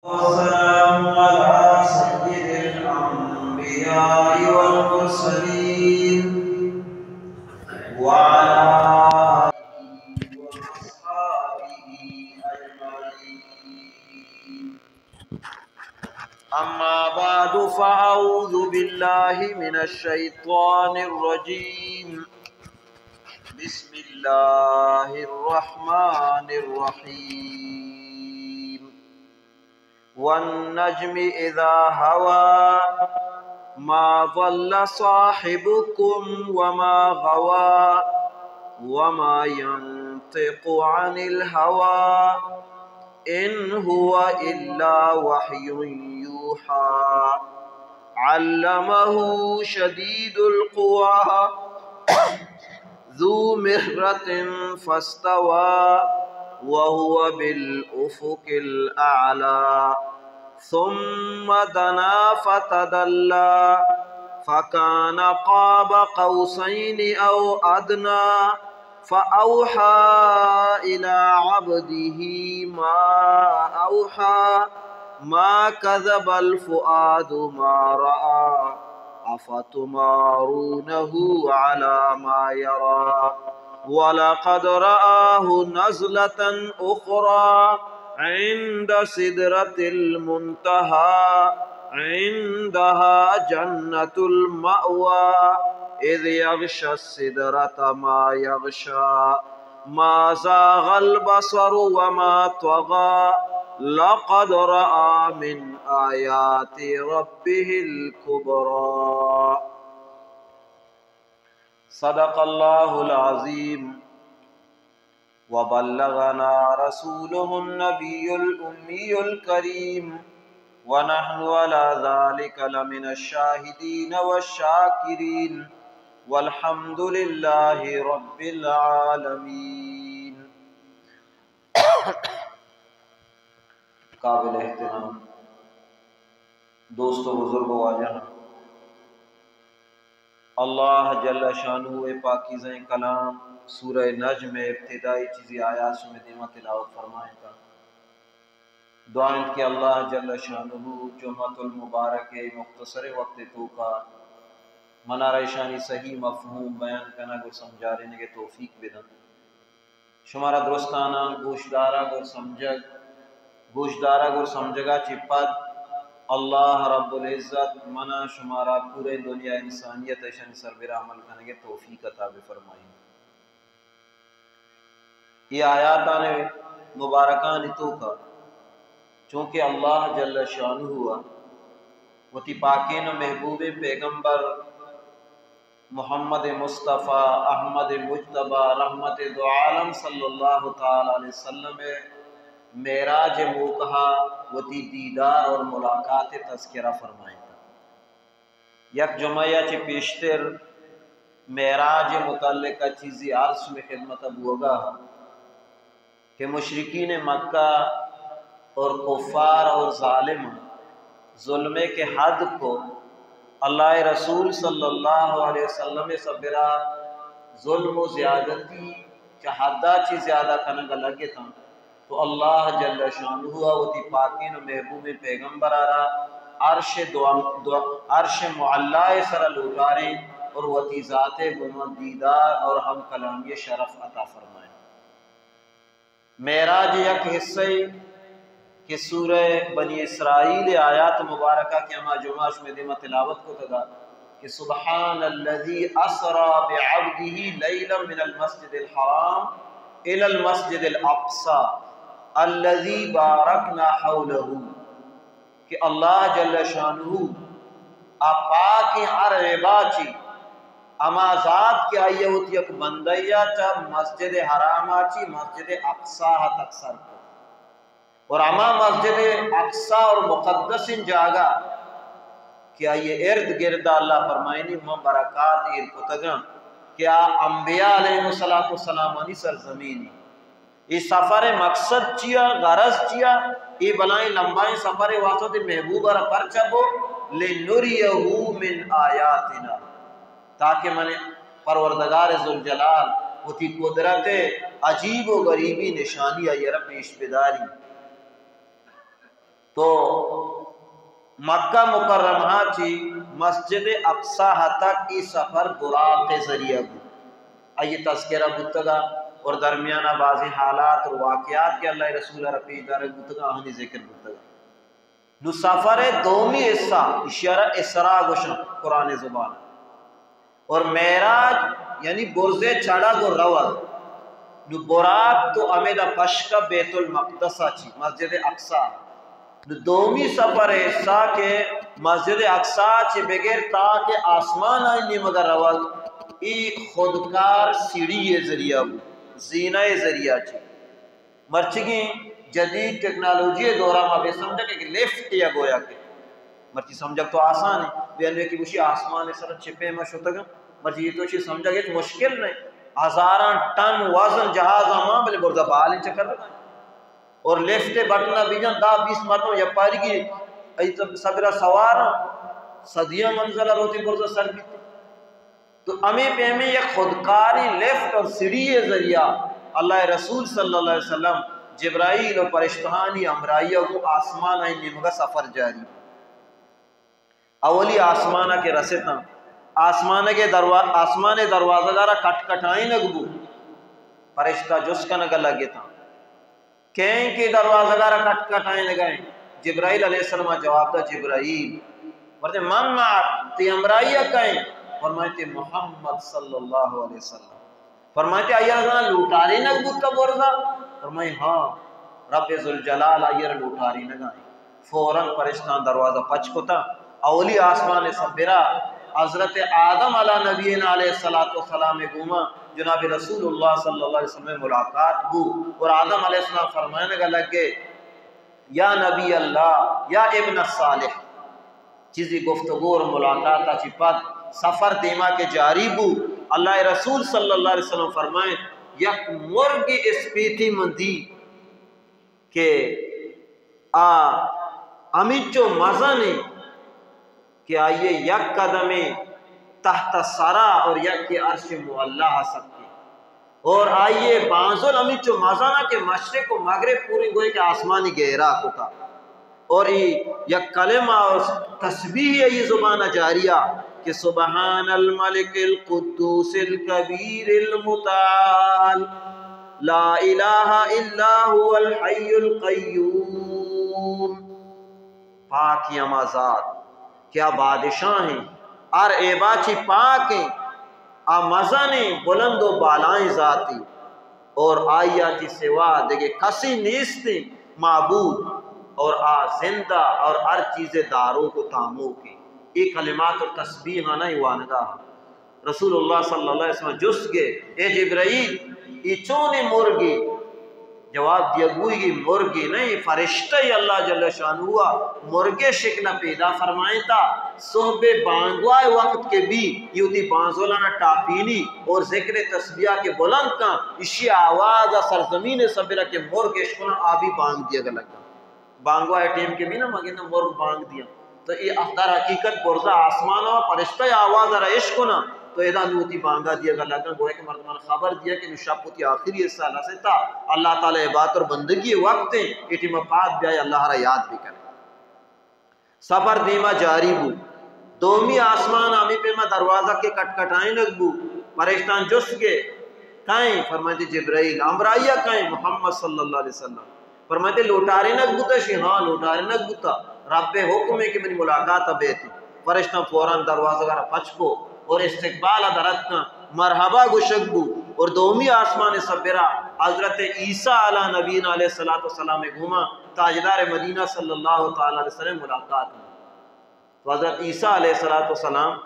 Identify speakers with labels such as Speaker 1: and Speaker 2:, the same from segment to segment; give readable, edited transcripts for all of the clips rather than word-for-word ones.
Speaker 1: والسلام على سيد الأنبياء والمرسلين وعلى آله وأصحابه أجمعين. أما بعد فأعوذ بالله من الشيطان الرجيم. بسم الله الرحمن الرحيم. والنجم إذا هوى ما ضل صاحبكم وما غوى وما ينطق عن الهوى إن هو إلا وحي يوحى علمه شديد القوى ذو مرة فاستوى وهو بالأفق الأعلى ثم دنا فتدلى فكان قاب قوسين أو أدنى فأوحى إلى عبده ما أوحى ما كذب الفؤاد ما رأى أفتمارونه على ما يرى ولقد رآه نزلة أخرى عند سدرة المنتهى عندها جنة المأوى إذ يغشى السدرة ما يغشى ما زاغ البصر وما طغى لقد رأى من آيات ربه الكبرى. صدق الله العظيم وبلغنا رسوله النبي الأمي الكريم ونحن على ذلك لمن الشاهدين والشاكرين والحمد لله رب العالمين. قابل احترام دوستو بزرگو واجہاں، اللہ جل شانہ پاکیزہ کلام سورہ نجم میں ابتدائی چیزی آیات میں دیمہ تلاوت فرمائیں گا. دعائیں کہ اللہ جل شانہ جمعۃ المبارک مختصر وقت تو کا منارہ شانی صحیح مفہوم بیان کرنا کو سمجھا رہنے کے توفیق بدن. شمارا درستانہ گوشدارہ گر سمجھگا چپت اللہ رب العزت منا شمارا پورے دنیا انسانیت شن سربراہ عمل کرنے کے توفیق عطا فرمائیں. یہ آیاتان مبارکان تو کا چونکہ اللہ جل شانہ ہوا وتی پاکین محبوب پیغمبر محمد مصطفیٰ احمد مجتبہ رحمت دو عالم صلی اللہ تعالی علیہ وسلم معراج موکہا وتی دیدار اور ملاقات تذکرہ فرمائیں تھا. یک جمعہ چی پیشتر معراج متعلقہ چیزی عرض میں خدمت ابوگا کہ مشرکین مکہ اور کفار اور ظالم ظلمے کے حد کو اللہ رسول صلی اللہ علیہ وسلم سبرا ظلم و زیادتی چہدہ چی زیادہ کنگا لگے تھا تو اللہ جل شانہ ہوا وتی پاکین و محبوب پیغمبر آرہ عرش معلّہ سر لوٹاریں اور وتی ذات گنہ دیدار اور ہم کلامی شرف عطا فرمائیں. معراج یک حصہ کہ سورہ بنی اسرائیل آیات مبارکہ کے ہما جمعہ میں دیمہ تلاوت کو تگا کہ سبحان الذی اسرا بعبدہ لیلا من المسجد الحرام الى المسجد الاقصى الذی بارکنا حولہ کہ اللہ جل شانہ پاک ہر عباچی اما ذات کی آئیے ہوتی ایک بندیہ چا مسجد حرام آچی مسجد اقصی تکسر کو اور اما مسجد اقصی اور مقدس جاگا کہ آئیے ارد گرد اللہ فرمائنی ہم برکات ارکتگاں کیا انبیاء علیہ السلام سرزمینی یہ سفر مقصد چیا غرض چیا یہ بلائیں لمبائیں سفر واسطہ محبوب را پرچبو لِنُرِيَهُ مِنْ آیاتنا تاکہ میں پروردگار ذوالجلال وہ تھی قدرت عجیب و غریبی نشانی یہ پیش بداری تو مکہ مکرمہ چی مسجد اقصی تک کی سفر براق کے ذریعہ بھی آئیے تذکرہ بتگا اور درمیانہ بعضی حالات اور واقعات کے اللہ رسول رفیع دار بتگا آہنی ذکر بتگا نو سفر دومی حصہ اشارہ اسراء گوشن قرآن زبان اور معراج یعنی برزے چڑھا گو روت نو براق تو امیدہ پشکا بیت المقدسہ چی مسجد اقصی نو دومی سفر حصہ کے مسجد اقصی چی بغیر تاکہ آسمان آئینی مگر روت ای خودکار سیڑھی ذریعہ ہو زینہ ذریعہ چی مرچگی جدید ٹیکنالوجی دورہ میں بے سمجھا کہ لیفٹ یا گویا کہ مرچی سمجھا تو آسان ہے بیانوے کی بوشی آسمان سر چپے میں شتا گا مرچی یہ تو چیز سمجھا کہ مشکل نہیں ہزاران ٹن وزن جہاز آمان بلے بردہ بالیں چکر رہا اور لیفٹ بٹنا بیجان دا 20 مرتبہ یا پاری کی ایتا سبرہ سوارا صدیہ منزلہ روتی بردہ سر بیتی تو ہمیں پہ ہمیں یہ خودکاری لیفٹ اور سیڑھی ذریعہ اللہ رسول صلی اللہ علیہ وسلم جبرائیل اور پرشتہانی امرائیہ کو آسمان آئین نمگا سفر جاری اولی آسمانہ کے رسطاں آسمان دروازہ دارا کٹ کٹائیں نگبو پرشتہ جس کا نگا لگے تھا کہیں کہ دروازہ دارا کٹ کٹائیں نگائیں جبرائیل علیہ السلام جواب دا جبرائیل ورتے من معاک تی امرائیہ کہیں فرمائتے محمد صلی اللہ علیہ وسلم فرمائتے آئیر ازانا لوٹاری نگبوت کا برزا فرمائی ہاں رب ذوالجلال آئیر لوٹاری نگائیں فوراں پرشتان دروازہ پچ کو تا اولی آسمان سبرا حضرت آدم علیہ نبینا علیہ السلام گوما جناب رسول اللہ صلی اللہ علیہ وسلم ملاقات بو اور آدم علیہ السلام فرمائنے گا لگے یا نبی اللہ یا ابن الصالح چیزی گفتگو اور ملاقات چی پت سفر دیما کے جاری بو اللہ رسول صلی اللہ علیہ وسلم فرمائیں یک مرگی اس پیتی مندی کہ امیچو مزہ نے کہ آئیے یک قدمی تحت سرا اور یک کے عرش معلہ سکتے اور آئیے بانزل امیچو مزہ نہ کہ مشرق و مغرب پوری گوئے کہ آسمانی گہرا کتا اور یک کلمہ اور تسبیح ہے یہ زبانہ جاریہ کہ سبحان الملک القدوس الکبیر المتعال لا الہ الا هو الحی القیوم پاک یما ذات کیا بادشاہ ہیں اور ایباچی پاک ہیں مزانی بلند و بالائیں ذاتی اور آیاتی سوا دیکھے کسی نیستی معبود اور زندہ اور ہر چیز داروں کو تامو کی یہ کلمات اور تسبیح آنا ہی وانگا رسول اللہ صلی اللہ علیہ وسلم جس گے اے جبرائیل یہ چونی مرگی جواب دیا گوئی گی مرگی نہیں فرشتہ ہی اللہ جل شان ہوا مرگے شکل پیدا فرمائیں تا صحب بانگوائے وقت کے بھی یہ تھی بانزولانا ٹاپینی اور ذکر تسبیح کے بلند کا اسی آواز سرزمین سبرہ کے مرگے شکل آبی بانگ دیا گا لگا بانگوائے ٹیم کے بھی نا مگینا مرگ بانگ دیا تو یہ در حقیقت برزا آسمان ہوا پرشتہ آواز را عشق ہونا تو ایدہ نوتی بانگا دیا گا لگا گوئے کہ مردمان خبر دیا کہ نشاپوتی آخری اس سالہ سے تا اللہ تعالی عبادت اور بندگی وقت ہیں ایٹی مفاد بیائی اللہ را یاد بھی کرے سفر دیما جاری بو دومی آسمان آمی پہ میں دروازہ کے کٹ کٹائیں لگبو پرشتان جس کے کائیں فرمائے جبرائیل امرائیہ کائیں محمد صلی اللہ علیہ وسلم فرمائے لوٹاری نگبوتا شی ہاں لوٹاری نگبوتا رب حکم ہے کہ منی ملاقات بیتی فرشتان فوراں دروازہ گارا پچ کو اور استقبال درد کا مرحبا گشکبو اور دومی آسمان سبرا حضرت عیسیٰ علیہ نبینا علیہ السلام گھوما تاجدار مدینہ صلی اللہ تعالیٰ علیہ وسلم ملاقات میں تو حضرت عیسیٰ علیہ السلام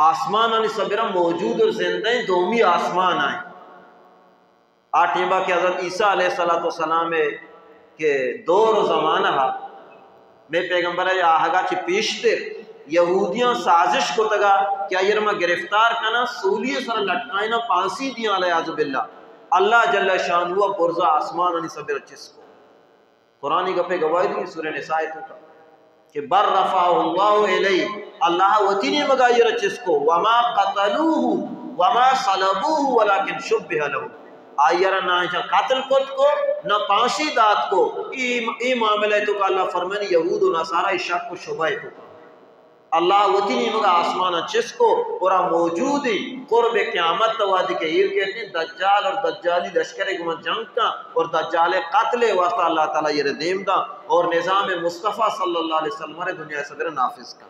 Speaker 1: آسمان سبرا موجود اور زندہ ہیں دومی آسمان آئیں آٹھیمہ کہ حضرت عیسیٰ علیہ السلام کے دور و زمانہ میں پیغمبر ہے آہگا چی پیشتر یہودیاں سازش کو تگا کیا یرما گرفتار کنا سولیے سر لٹکائنا پانسی دیا علیہ عزب اللہ جل شان ہوا برزا آسمان انی سبر چس کو قرآنی گپے گواہی دی سورہ نساء تو کہ بر رفع اللہ علیہ اللہ وطینی مگا یہ چس کو وما قتلوه وما صلبوه ولكن شبہ له آئیارا نہ قاتل کت کو نہ پانسی دات کو ای معاملہ تو کہ اللہ فرمانی یہود و نصارہ شک و شبہ تو اللہ وطی نہیں مگا آسمان چس کو پورا موجود ہی قرب قیامت توادی کے یہ کہتے ہیں دجال اور دجالی لشکر گمہ جنگ کا اور دجال قتل واسطہ اللہ تعالیٰ یہ ردیم دا اور نظام مصطفیٰ صلی اللہ علیہ وسلم دنیا صدر نافذ کا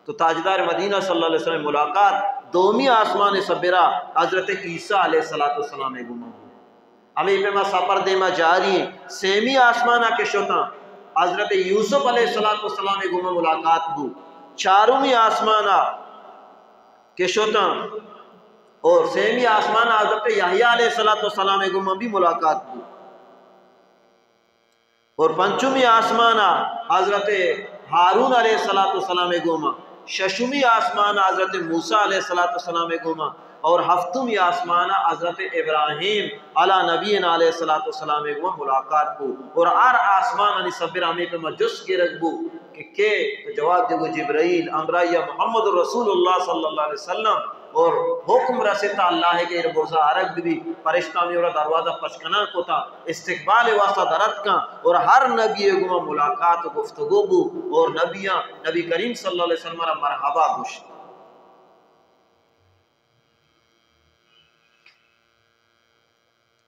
Speaker 1: تو تاجدار مدینہ صلی اللہ علیہ وسلم ملاقات دومی آسمان صبرہ حضرت عیسیٰ علیہ السلام گمہ ہمیں پہ میں سفر دیما جاری سیمی آسمانہ کے شوطاں حضرت یوسف علیہ السلام گمہ ملاقات بو چارویں آسمانہ کے شوطاں اور سیمی آسمانہ حضرت یحییٰ علیہ السلام گمہ بھی ملاقات بو اور پنچمی آسمانہ حضرت ہارون علیہ السلام گمہ ششمی آسمانہ حضرت موسیٰ علیہ السلام گمہ اور ہفتمی آسمانہ حضرت ابراہیم علی نبینا علیہ السلام گمہ ملاقات بو اور آر آسمان انی صبر ہمیں پہ مجس کے رکبو کہ جواب دے گو جبرائیل امرہ یا محمد رسول اللہ صلی اللہ علیہ وسلم اور حکم رسیتا اللہ ہے کہ یہ برزا عرق بھی پرشتہ میں اور دروازہ پشکنا کو تا استقبال واسطہ درد کا اور ہر نبی گمہ ملاقات و گفتگو بو اور نبی کریم صلی اللہ علیہ وسلم مرحبا گوش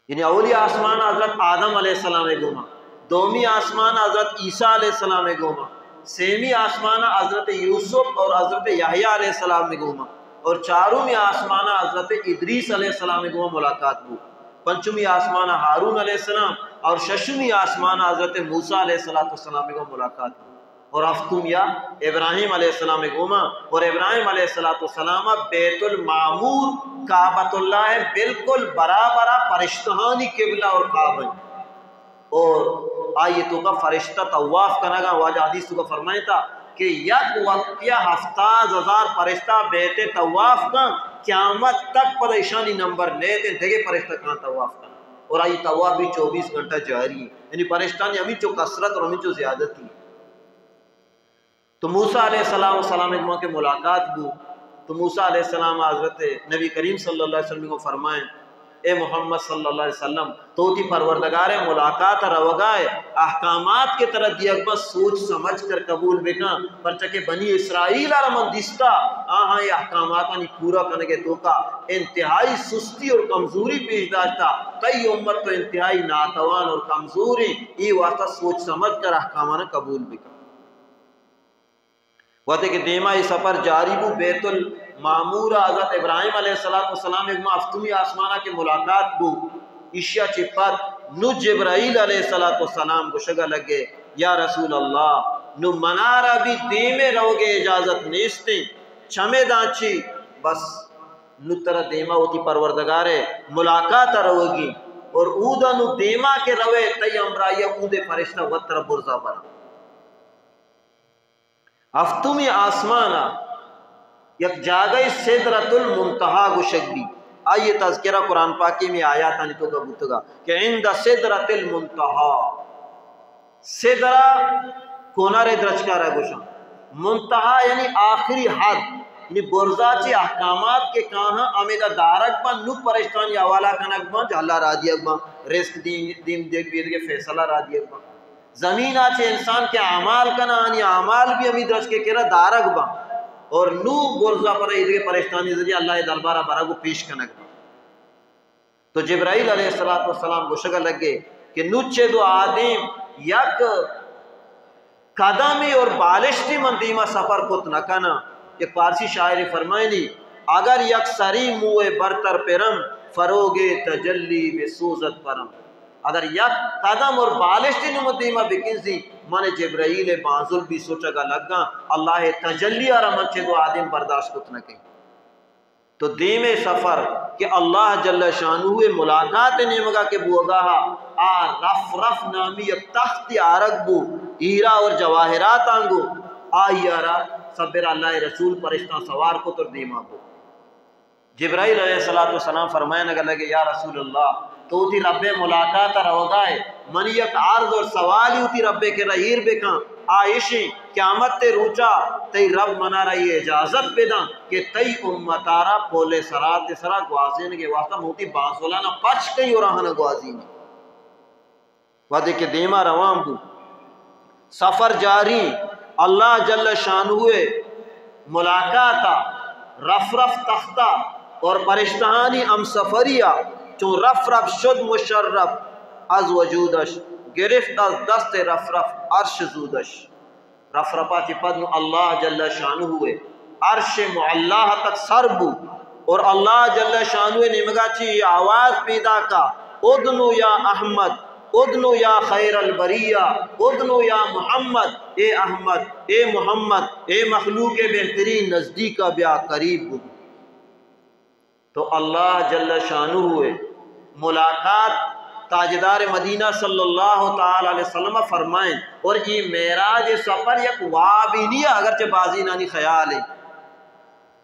Speaker 1: یعنی اولی آسمان حضرت آدم علیہ السلام گمہ دومی آسمان حضرت عیسیٰ علیہ السلام گمہ سیمی آسمان حضرت یوسف اور حضرت یحییٰ علیہ السلام گمہ اور چارویں آسمان حضرت ادریس علیہ السلام گمہ ملاقات بو پنچمی آسمان ہارون علیہ السلام اور ششمی آسمان حضرت موسیٰ علیہ السلام گمہ ملاقات بو اور ہفتم یا ابراہیم علیہ السلام گوما اور ابراہیم علیہ السلام بیت المعمور کعبۃ اللہ بالکل برابر فرشتہانی قبلہ اور کعبہ اور آئیے تو کا فرشتہ طواف کرنا گا واجہ حدیث تو کا فرمائے تھا کہ یک وقت یا 70,000 فرشتہ بیت طواف کا قیامت تک پریشانی نمبر لے دیں دیکھے فرشتہ کہاں طواف کرنا اور آئیے طواف بھی 24 گھنٹہ جاری ہے یعنی فرشتانی ہمیں جو کثرت اور ہمیں جو زیادتی ہے تو موسیٰ علیہ السلام کے ملاقات بو تو موسیٰ علیہ السلام حضرت نبی کریم صلی اللہ علیہ وسلم کو فرمائیں اے محمد صلی اللہ علیہ وسلم تو تی پروردگار ملاقات روگائے احکامات کے طرح دیا بس سوچ سمجھ کر قبول بکا پرچہ بنی اسرائیل رمن دستا آہاں یہ احکامات نہیں پورا کرنے کے تو کا انتہائی سستی اور کمزوری پیش داشتا کئی امت تو انتہائی ناتوان اور کمزوری یہ واسطہ سوچ سمجھ کر احکامات قبول بکا وقت کہ دیمہ یہ سفر جاری بو بیت المعمور حضرت ابراہیم علیہ السلام ایک مفتومی آسمانہ کے ملاقات بو اشیاء چپت نو جبرائیل علیہ السلام کو شگا لگے یا رسول اللہ نو منارہ بھی دیمے روگے اجازت نیستے چھمے دانچی بس نو ترہ دیمہ ہوتی پروردگارے ملاقات روگی اور اودا نو دیمہ کے روے تی امرائیہ اودے فرشتہ وطر برزا برا ہفتمی آسمانہ یک جاگئی سدرۃ المنتہا گشک بھی آئیے تذکرہ قرآن پاکی میں آیات آنی تو گا کہ عند سدرۃ المنتہا سدرہ کونار درچکارہ گشن منتہا یعنی آخری حد یعنی برزاچی احکامات کے کہاں امیدہ دارک بان نو پرشتانی حوالہ کنک بان جہلہ را دیگ بان رزق دیم دیکھ بید کے فیصلہ را دیگ بان زمین آچے انسان کے اعمال کا نانی اعمال بھی ہمیں درج کے کرا دارک با اور نو برزا پر ادھے پریشتانی ذریعہ اللہ دربارہ برا کو پیش کنک با تو جبرائیل علیہ السلام کو شکل لگے کہ نو چے دو آدم یک قدمی اور بالشتی من دیمہ سفر کت نکنا ایک پارسی شاعری فرمائنی اگر یک سری موے برتر پرم فروغ تجلی بسوزت پرم اگر یک قدم اور بالشتی نمدیمہ بکنزی من جبرائیل بازل بھی سوچا گا لگا اللہ تجلی آرہ من چے دو آدم برداشت کتنا کہیں تو دیم سفر کہ اللہ جل شانوہ ملاقات نیمگا کے بوگاہا رف رف نامی ایک تخت آرک بو ہیرا اور جواہرات آنگو آئی آرہ صبر اللہ رسول پرشتہ سوار کو تر دیمہ بو جبرائیل علیہ السلام فرمائنے لگے یا رسول اللہ تو تی رب ملاقات روگائے منی یک عرض اور سوالی تی رب کے رہیر بکاں آئشی قیامت تے روچا تی رب منا رہی اجازت پیدا کہ تی امتارا پولے سرات سرا گوازین کے واسطہ موتی بانسولانا پچ کئی اور آہانا گوازین وعدے کے دیما روان بو سفر جاری اللہ جل شان ہوئے ملاقاتا رف رف تختہ اور پرشتہانی ام سفریہ چون رف رف شد مشرف از وجودش گرفت از دست رف رف عرش زودش رف رفا کی پدن اللہ جل شان ہوئے عرش معلہ تک سر بو اور اللہ جل شان ہوئے نمگا چی آواز پیدا کا ادنو یا احمد ادنو یا خیر البریہ ادنو یا محمد اے احمد اے محمد اے مخلوق بہترین نزدیک بیا قریب ہو تو اللہ جل شانہ ہوئے ملاقات تاجدار مدینہ صلی اللہ تعالی علیہ وسلم فرمائیں اور یہ معراج سفر یک وابی نہیں ہے اگرچہ بازی نانی خیال ہے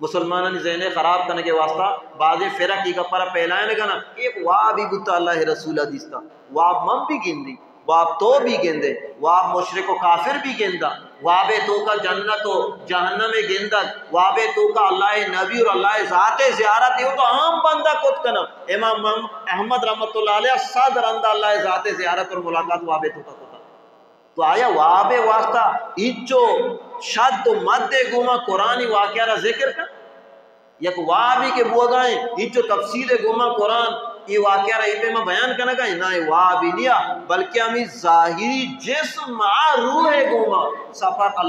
Speaker 1: مسلمانوں نے ذہن خراب کرنے کے واسطہ بعض فرق کی کپڑا پہلائیں لگا نا ایک وابی بتا اللہ رسول حدیث تھا واب من بھی گندی واب تو بھی گندے واب مشرک و کافر بھی گندہ وابے تو کا جنت و جہنم گندت وابے تو کا اللہ نبی اور اللہ ذات زیارت ہے تو عام بندہ کت کنا امام احمد رحمت اللہ علیہ صدر اندہ اللہ ذات زیارت اور ملاقات وابے تو کا کتا تو آیا وابے واسطہ انچو شد و مد گوما قرآنی واقعہ را ذکر کا یک وابی کے بوگائیں انچو تفصیل گوما قرآن یہ واقعہ رہی پہ میں بیان کرنا گا نہ وابی نیا بلکہ ہمیں ظاہری جسم روح گوما سفر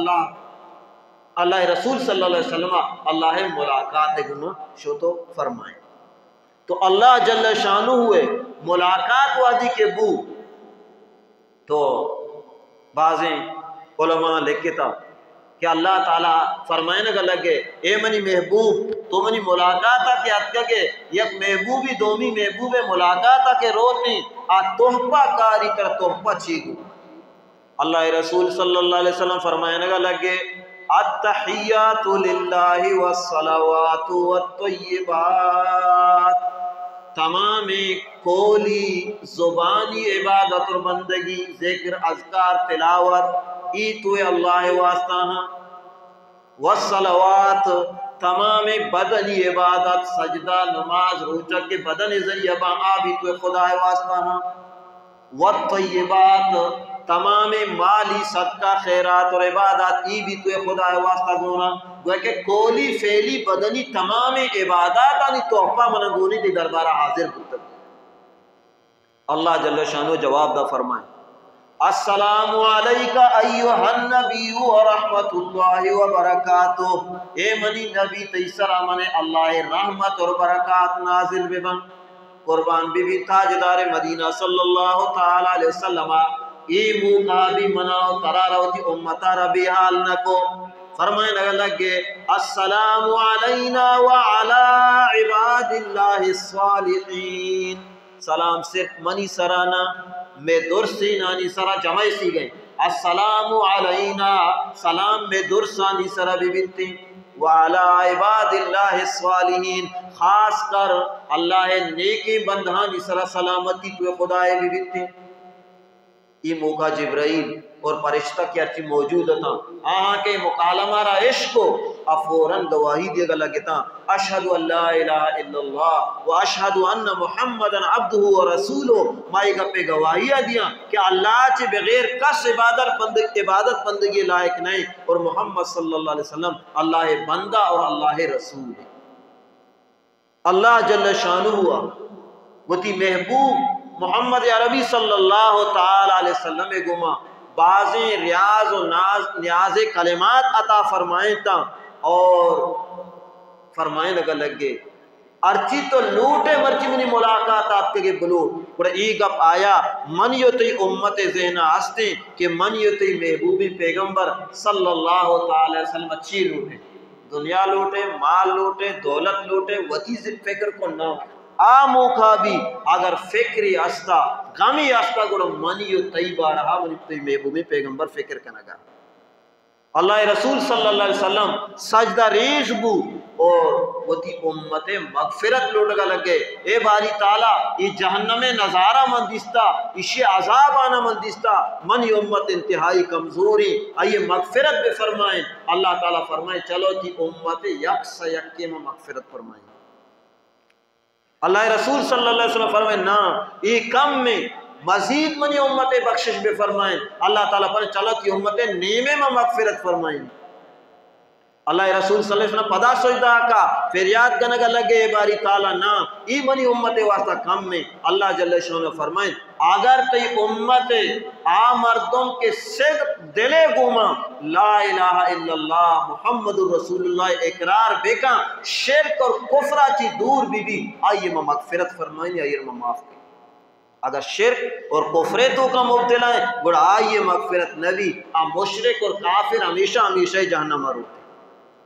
Speaker 1: اللہ رسول صلی اللہ علیہ وسلم اللہ ملاقات گوما شو تو فرمائیں تو اللہ جل شانہ ہوئے ملاقات وادی کے بو تو بعضیں علماء لکھتا کہ اللہ تعالیٰ فرمائنے کا لگے اے منی محبوب تو منی ملاقاتا کے اتکا کے یک محبوبی دومی محبوب ملاقاتا کے روتی تحفہ کاری کر تحفہ چیگو اللہ رسول صلی اللہ علیہ وسلم فرمائنے کا لگے التحیات للہ والصلوات والطیبات تمام قولی زبانی عبادت اور بندگی ذکر اذکار تلاوت ای تو اللہ واسطہ ہاں والصلوات تمام بدنی عبادت سجدہ نماز روچہ کے بدن ذریعہ بھی تو خدا واسطہ ہاں والطیبات تمام مالی صدقہ خیرات اور عبادات ای بھی تو خدا واسطہ گونا گویا کہ کولی فعلی بدنی تمام عبادات آنی تحفہ منگونی دی دربارہ حاضر ہوتا اللہ جل شانہ جواب دا فرمائے السلام علیکہ ایوہ النبی ورحمت اللہ وبرکاتہ اے منی نبی تیسرہ منے اللہ رحمت اور برکات نازل ببن قربان بی بی تاجدار مدینہ صلی اللہ تعالی علیہ وسلم ای موقع بھی مناؤ تراروتی امتا ربی حال نکو فرمائے لگے السلام علینا وعلا عباد اللہ الصالحین سلام صرف منی سرانا میں درسی نانی سرا جمع سی گئے السلام علینا سلام میں درسانی سرا بھی بیتی وعلا عباد اللہ الصالحین خاص کر اللہ نیکی بندہانی سرا سلامتی تو خدای بھی بیتی یہ موقع جبرائیل اور فرشتہ کی ارچی موجود تھا آہاں کے مکالمہ را عشق کو افوراً گواہی دے گا لگتا اشہدو ان لا الہ الا اللہ و اشہدو ان محمد عبدہ و رسولہ مائی گا پہ گواہیاں دیا کہ اللہ چے بغیر کس عبادت بندگی لائق نہیں اور محمد صلی اللہ علیہ وسلم اللہ بندہ اور اللہ رسول ہے اللہ جل شانہ ہوا وہ تی محبوب محمد عربی صلی اللہ تعالی علیہ وسلم گما بعضیں ریاض و نیاز کلمات عطا فرمائیں تا اور فرمائیں لگ گے ارچی تو لوٹے مرچی منی ملاقات آپ کے بلوٹ اور ایک اب آیا من یوتی امت ذہنہ ہستے کہ من یوتی محبوبی پیغمبر صلی اللہ تعالی وسلم اچھی لوٹے دنیا لوٹے مال لوٹے دولت لوٹے وطی سے فکر کو نہ موقع بھی اگر فکری استا غمی استا گوڑا منی و طیبہ رہا منی تو محبوبی پیغمبر فکر کنگا اللہ رسول صلی اللہ علیہ وسلم سجدہ ریش بو اور وہ تی امت مغفرت لوٹگا لگے اے باری تعالیٰ یہ جہنم نظارہ من دیستا اسی عذاب آنا من دیستا من یہ امت انتہائی کمزوری آئیے مغفرت بے فرمائیں اللہ تعالیٰ فرمائے چلو تی امت یک سا یکی میں مغفرت فرمائیں اللہ رسول صلی اللہ علیہ وسلم فرمائے نا یہ کم میں مزید منی امت بخشش بے فرمائیں اللہ تعالیٰ پر چلت یہ امت نیمے میں مغفرت فرمائیں اللہ رسول صلی اللہ علیہ وسلم پدا سجدہ کا پھر یاد گنگا لگے باری تعالیٰ نا ای منی امت واسطہ کم میں اللہ جل شانہ فرمائیں اگر تی امت مردوں کے صدق دلے گوما لا الہ الا اللہ محمد رسول اللہ اقرار بیکا شرک اور کفرہ چی دور بھی آئیے میں مغفرت فرمائیں آئیے میں معاف کریں اگر شرک اور کفرے تو کا مبتلا ہے گوڑا آئیے مغفرت نبی مشرک اور کافر ہمیشہ ہمیشہ جہنم رو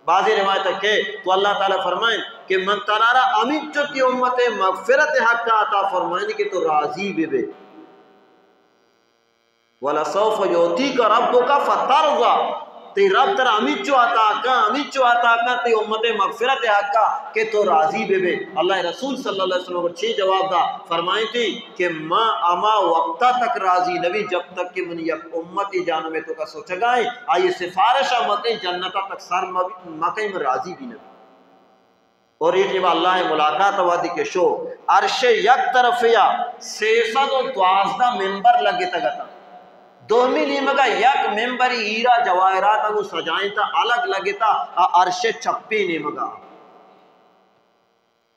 Speaker 1: بعضی روایت کہ تو اللہ تعالیٰ فرمائیں کہ من ترارا امید جو تی امت مغفرت حق کا عطا فرمائیں کہ تو راضی بے وَلَسَوْفَ يُعْطِيكَ رَبُّكَ فَتَرْضَى تی رب تر امید جو عطا کا تی امت مغفرت حق کا کہ تو راضی بے اللہ رسول صلی اللہ علیہ وسلم کو چھ جواب دا فرمائیں تھی کہ ما اما وقتا تک راضی نبی جب تک کہ من یک امتی جانو میں تو کا سوچ گائیں آئیے سفارش آمتیں جنتا تک سر مکہ میں راضی بھی نبی اور یہ جب اللہ ملاقات وادی کے شو عرش یک طرف یا 612 ممبر لگے تگتا دومی لیمگا یک ممبری ہیرا جواہرات انگو سجائیں تا الگ لگے تا عرش چھپی نیمگا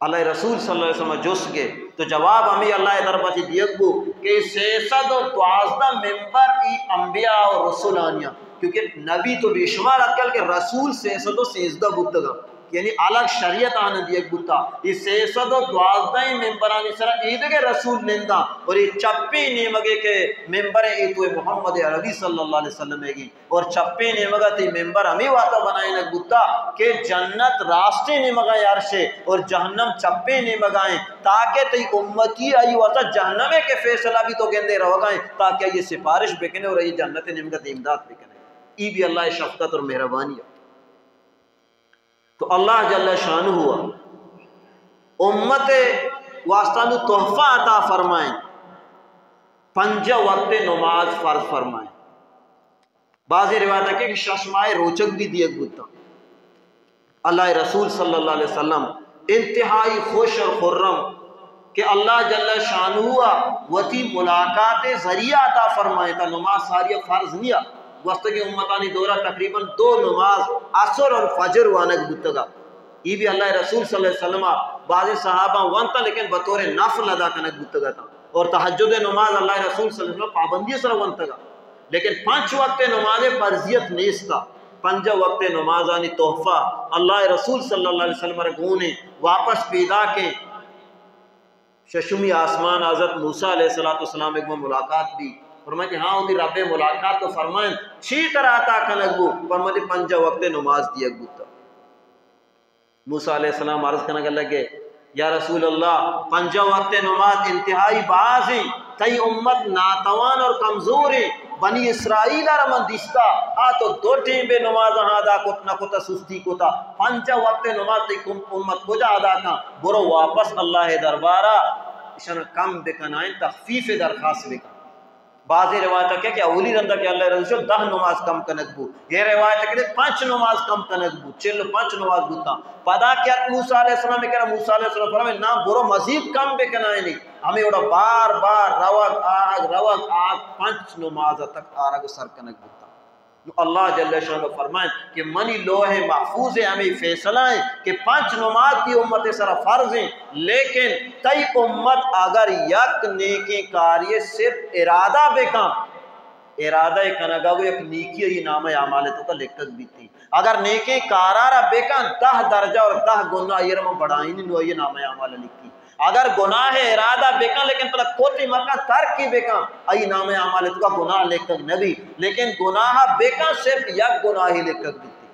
Speaker 1: اللہ رسول صلی اللہ علیہ وسلم جس کے تو جواب ہمیں اللہ طرف سے دیکھو کہ 612 ممبر ای انبیاء اور رسول آنیا کیونکہ نبی تو بے شمار اکل کے رسول 613 بودگا یعنی الگ شریعت آنا دیکھ بوتا یہ 612 ممبرانی سرا عید کے رسول نندہ اور یہ چپی نیمگے کے ممبر ایتو محمد عربی صلی اللہ علیہ وسلم ہے گی اور چپی نیمگا تی ممبر ہمیں واقع بنائیں نک بوتا کہ جنت راستے نیمگا یارشے اور جہنم چپی نیمگائیں تاکہ تی امتی آئی واقع جہنمے کے فیصلہ بھی تو گندے رہو گائیں تاکہ یہ سفارش بکنے اور یہ جنت نیمگا دیمداد بکنے ای بھی اللہ شفقت اور مہربانی ہے تو اللہ جل شان ہوا امت واسطہ تحفہ عطا فرمائیں 5 وقت نماز فرض فرمائیں بعضی روایت ہے کہ ششمائے روچک بھی دیکھ بودتا اللہ رسول صلی اللہ علیہ وسلم انتہائی خوش اور خرم کہ اللہ جل شان ہوا وتی ملاقات ذریعہ عطا فرمائیں تا نماز ساری فرض نہیں وسط کی امتانی دورہ تقریباً 2 نماز عصر اور فجر وانک بودتگا یہ بھی اللہ رسول صلی اللہ علیہ وسلم بعض صحابہ وانتا لیکن بطور نفل ادا کنک بودتگا تھا اور تہجد نماز اللہ رسول صلی اللہ علیہ وسلم پابندی سر وانتگا لیکن 5 وقت نماز فرضیت نیستا 5 وقت نمازانی تحفہ اللہ رسول صلی اللہ علیہ وسلم رگونے واپس پیدا کے ششمی آسمان حضرت موسیٰ علیہ السلام ایک ملاقات بھی فرمائے کہ ہاں انہی رب ملاقات تو فرمائیں چھی طرح عطا کنگو فرمائے 5 وقت نماز دیا گوتا موسیٰ علیہ السلام عرض کنگا لگے یا رسول اللہ 5 وقت نماز انتہائی باز ہیں تئی امت ناتوان اور کمزور ہیں بنی اسرائیل رمن دیستا تو 2 ٹیم بے نماز ادا کتنا کتا سستی کتا 5 وقت نماز تی امت کو جا ادا کا برو واپس اللہ دربارہ اشان کم بکنائیں تخفیف درخواست بکن بعضی روایت ہے کہ اولی رندہ کہ اللہ رسول 10 نماز کم کنک بو یہ روایت ہے کہ 5 نماز کم کنک بو 5 نماز بوتا پدا کیا موسیٰ علیہ السلام کہا موسیٰ علیہ السلام فرمائے نا برو مزید کم بکنائیں نہیں ہمیں اوڑا بار بار روگ آگ 5 نماز تک آرہ کو سر کنک بوتا اللہ جل شانہ فرمائیں کہ منی لوح محفوظ ہے ہمیں فیصلہ ہے کہ 5 نماز کی امت سر فرض ہیں لیکن تئی امت اگر یک نیکی کاری صرف ارادہ بکا ارادہ کنگا وہ ایک نیکی یہ نام اعمالتوں کا لکھت بھی تھی اگر نیکی کارارہ بکا 10 درجہ اور 10 گناہ یہ رمو بڑھائیں نہیں یہ نام اعمال لکھی اگر گناہ ارادہ بکا لیکن تلا کوتی مکہ ترک کی بکا ای نام اعمالتوں کا گناہ لکھت نبی لیکن گناہ بکا صرف یک گناہ ہی لکھت بھی تھی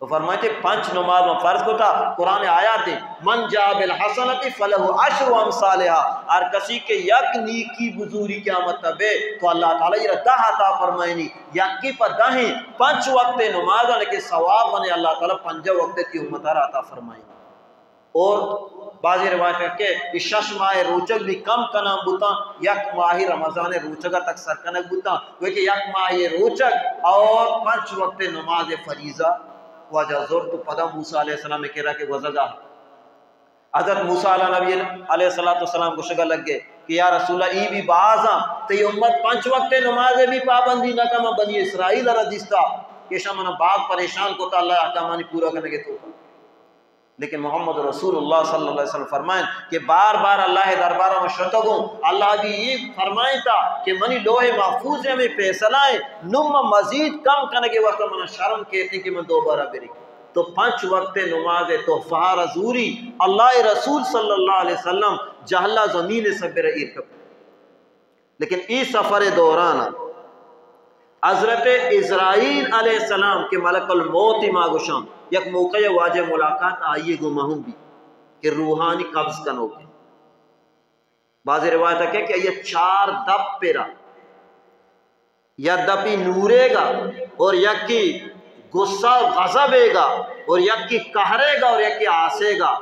Speaker 1: تو فرماتے 5 نماز میں فرض کو تھا قرآن آیات من جاء بالحسنۃ فلہ عشر امثالھا، ہر کسی کے یک نیکی بزوری قیامت تبے تو اللہ تعالی یہ 10 عطا فرمائنی، یکی پر 10 5 وقت نماز لیکن ثواب بنے اللہ تعالی 5 وقت کی امت عطا فرمائنی۔ اور بعضی روایت ہے کہ 6 ماہ روچک بھی کم کنام بوتا، یک ماہ رمضان روچکا تک سرکنک بوتا، وہ کہ یک ماہ روچک اور 5 وقت نماز فریضہ وجہ زور تو پدا موسیٰ علیہ السلام میں کہہ رہا کہ وزگا حضرت موسیٰ علیہ السلام کو شگا لگ گئے کہ یا رسول اللہ ای بھی بازاں تی امت 5 وقت نماز بھی پابندی نہ کما بنی اسرائیل رضیستہ کہ شامنا باغ پریشان کو تا اللہ احکامانی پورا کرنے کے تو، لیکن محمد رسول اللہ صلی اللہ علیہ وسلم فرمائیں کہ بار بار اللہ دربارہ میں شرطگوں اللہ بھی یہ فرمائیں تھا کہ منی لوح محفوظ میں فیصلائیں نم مزید کم کرنے کے وقت منہ شرم کہتے ہیں کہ من دوبارہ بری تو 5 وقت نماز تحفہ رضوری اللہ رسول صلی اللہ علیہ وسلم جہلا زمین سے برئیر کب۔ لیکن اس سفر دوران حضرت اسرائیل علیہ السلام کے ملک الموت ماگوشام یک موقع واجہ ملاقات آئیے گو مہم بھی کہ روحانی قبض کنو کے بعض روایت ہے کہ یہ 4 دب پیرا یا دبی نورے گا اور یک کی غصہ غضبے گا اور یک کی قہرے گا اور یک کی آسے گا،